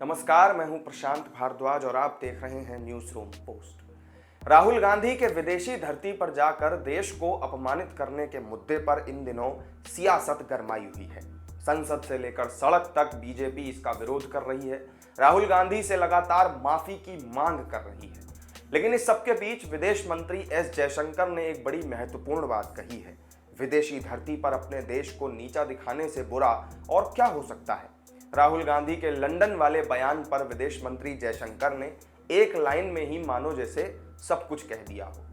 नमस्कार, मैं हूं प्रशांत भारद्वाज और आप देख रहे हैं news room post. Rahul Gandhi के विदेशी धरती पर जाकर देश को अपमानित करने के मुद्दे पर इन दिनों सियासत गरमाई हुई है। संसद से लेकर सड़क तक बीजेपी इसका विरोध कर रही है, राहुल गांधी से लगातार माफी की मांग कर रही है। लेकिन इस सबके बीच विदेश मंत्री एस जयशंकर ने एक बड़ी महत्वपूर्ण बात कही है। विदेशी धरती पर अपने देश को नीचा दिखाने से बुरा और क्या हो सकता है। राहुल गांधी के लंदन वाले बयान पर विदेश मंत्री जयशंकर ने एक लाइन में ही मानो जैसे सब कुछ कह दिया हो।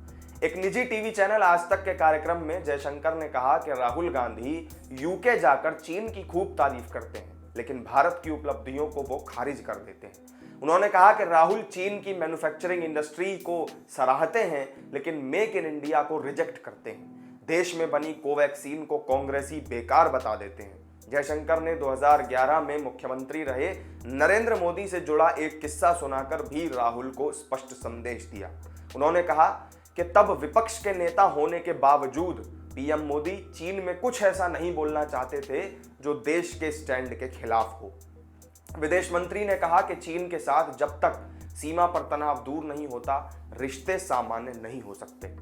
एक निजी टीवी चैनल आज तक के कार्यक्रम में जयशंकर ने कहा कि राहुल गांधी यूके जाकर चीन की खूब तारीफ करते हैं, लेकिन भारत की उपलब्धियों को वो खारिज कर देते हैं। उन्होंने कहा कि राहुल चीन की मैन्युफैक्चरिंग इंडस्ट्री को सराहते हैं, लेकिन मेक इन इंडिया को रिजेक्ट करते हैं। देश में बनी कोवैक्सीन को कांग्रेसी बेकार बता देते हैं। जयशंकर ने 2011 में मुख्यमंत्री रहे नरेंद्र मोदी से जुड़ा एक किस्सा सुनाकर भी राहुल को स्पष्ट संदेश दिया। उन्होंने कहा कि तब विपक्ष के नेता होने के बावजूद पीएम मोदी चीन में कुछ ऐसा नहीं बोलना चाहते थे जो देश के स्टैंड के खिलाफ हो। विदेश मंत्री ने कहा कि चीन के साथ जब तक सीमा पर तनाव दूर नहीं होता, रिश्ते सामान्य नहीं हो सकते।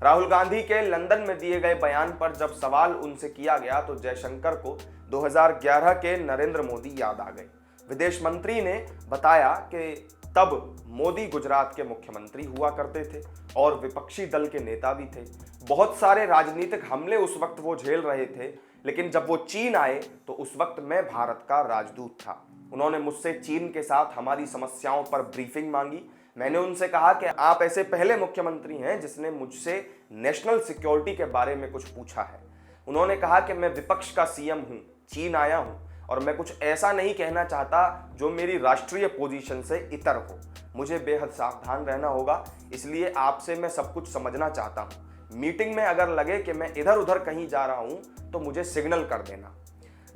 राहुल गांधी के लंदन में दिए गए बयान पर जब सवाल उनसे किया गया तो जयशंकर को 2011 के नरेंद्र मोदी याद आ गए। विदेश मंत्री ने बताया कि तब मोदी गुजरात के मुख्यमंत्री हुआ करते थे और विपक्षी दल के नेता भी थे। बहुत सारे राजनीतिक हमले उस वक्त वो झेल रहे थे, लेकिन जब वो चीन आए तो उस वक्त मैं भारत का राजदूत था। उन्होंने मुझसे चीन के साथ हमारी समस्याओं पर ब्रीफिंग मांगी। मैंने उनसे कहा कि आप ऐसे पहले मुख्यमंत्री हैं जिसने मुझसे नेशनल सिक्योरिटी के बारे में कुछ पूछा है। उन्होंने कहा कि मैं विपक्ष का सीएम हूं, चीन आया हूं और मैं कुछ ऐसा नहीं कहना चाहता जो मेरी राष्ट्रीय पोजीशन से इतर हो। मुझे बेहद सावधान रहना होगा, इसलिए आपसे मैं सब कुछ समझना चाहता हूं। मीटिंग में अगर लगे कि मैं इधर उधर कहीं जा रहा हूं तो मुझे सिग्नल कर देना।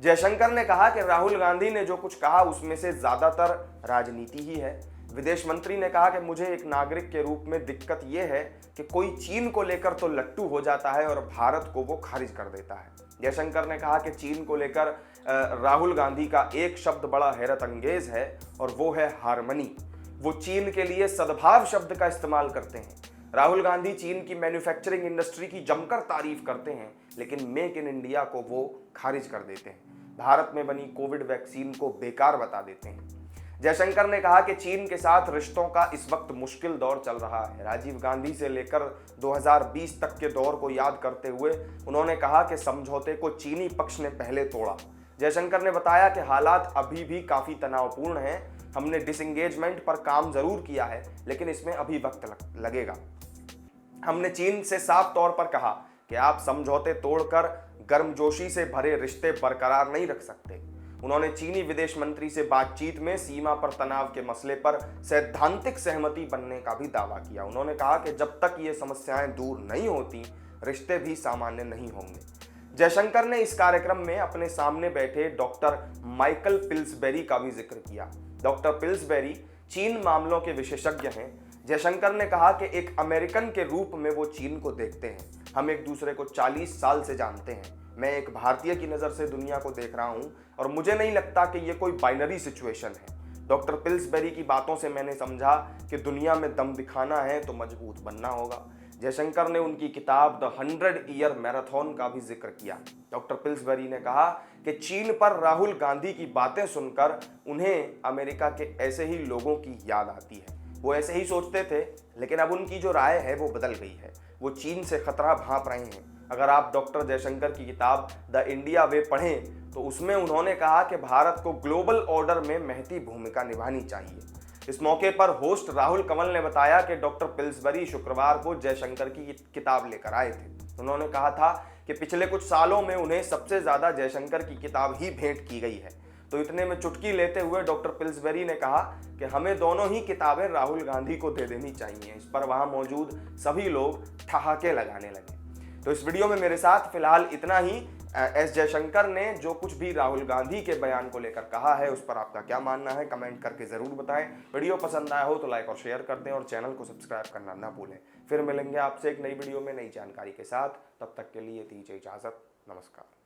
जयशंकर ने कहा कि राहुल गांधी ने जो कुछ कहा उसमें से ज्यादातर राजनीति ही है। विदेश मंत्री ने कहा कि मुझे एक नागरिक के रूप में दिक्कत यह है कि कोई चीन को लेकर तो लट्टू हो जाता है और भारत को वो खारिज कर देता है। जयशंकर ने कहा कि चीन को लेकर राहुल गांधी का एक शब्द बड़ा हैरत अंगेज है और वो है हार्मनी। वो चीन के लिए सद्भाव शब्द का इस्तेमाल करते हैं। राहुल गांधी चीन की मैन्युफैक्चरिंग इंडस्ट्री की जमकर तारीफ करते हैं, लेकिन मेक इन इंडिया को वो खारिज कर देते हैं। भारत में बनी कोविड वैक्सीन को बेकार बता देते हैं। जयशंकर ने कहा कि चीन के साथ रिश्तों का इस वक्त मुश्किल दौर चल रहा है। राजीव गांधी से लेकर 2020 तक के दौर को याद करते हुए उन्होंने कहा कि समझौते को चीनी पक्ष ने पहले तोड़ा। जयशंकर ने बताया कि हालात अभी भी काफ़ी तनावपूर्ण हैं। हमने डिसएंगेजमेंट पर काम जरूर किया है, लेकिन इसमें अभी वक्त लगेगा। हमने चीन से साफ तौर पर कहा कि आप समझौते तोड़कर गर्मजोशी से भरे रिश्ते बरकरार नहीं रख सकते। उन्होंने चीनी विदेश मंत्री से बातचीत में सीमा पर तनाव के मसले पर सैद्धांतिक सहमति बनने का भी दावा किया। उन्होंने कहा कि जब तक ये समस्याएं दूर नहीं होती, रिश्ते भी सामान्य नहीं होंगे। जयशंकर ने इस कार्यक्रम में अपने सामने बैठे डॉक्टर माइकल पिल्सबेरी का भी जिक्र किया। डॉक्टर पिल्सबेरी चीन मामलों के विशेषज्ञ हैं। जयशंकर ने कहा कि एक अमेरिकन के रूप में वो चीन को देखते हैं। हम एक दूसरे को 40 साल से जानते हैं। मैं एक भारतीय की नज़र से दुनिया को देख रहा हूं और मुझे नहीं लगता कि ये कोई बाइनरी सिचुएशन है। डॉक्टर पिल्सबेरी की बातों से मैंने समझा कि दुनिया में दम दिखाना है तो मजबूत बनना होगा। जयशंकर ने उनकी किताब द 100 ईयर मैराथन का भी जिक्र किया। डॉक्टर पिल्सबेरी ने कहा कि चीन पर राहुल गांधी की बातें सुनकर उन्हें अमेरिका के ऐसे ही लोगों की याद आती है। वो ऐसे ही सोचते थे, लेकिन अब उनकी जो राय है वो बदल गई है। वो चीन से खतरा भांप रहे हैं। अगर आप डॉक्टर जयशंकर की किताब द इंडिया वे पढ़ें तो उसमें उन्होंने कहा कि भारत को ग्लोबल ऑर्डर में महती भूमिका निभानी चाहिए। इस मौके पर होस्ट राहुल कंवल ने बताया कि डॉक्टर पिल्सबेरी शुक्रवार को जयशंकर की किताब लेकर आए थे। उन्होंने कहा था कि पिछले कुछ सालों में उन्हें सबसे ज्यादा जयशंकर की किताब ही भेंट की गई है। तो इतने में चुटकी लेते हुए डॉक्टर पिल्सबेरी ने कहा कि हमें दोनों ही किताबें राहुल गांधी को दे देनी चाहिए। इस पर वहां मौजूद सभी लोग ठहाके लगाने लगे। तो इस वीडियो में मेरे साथ फिलहाल इतना ही। एस जयशंकर ने जो कुछ भी राहुल गांधी के बयान को लेकर कहा है उस पर आपका क्या मानना है, कमेंट करके जरूर बताएं। वीडियो पसंद आया हो तो लाइक और शेयर कर दें और चैनल को सब्सक्राइब करना ना भूलें। फिर मिलेंगे आपसे एक नई वीडियो में नई जानकारी के साथ। तब तक के लिए दीजिए इजाजत। नमस्कार।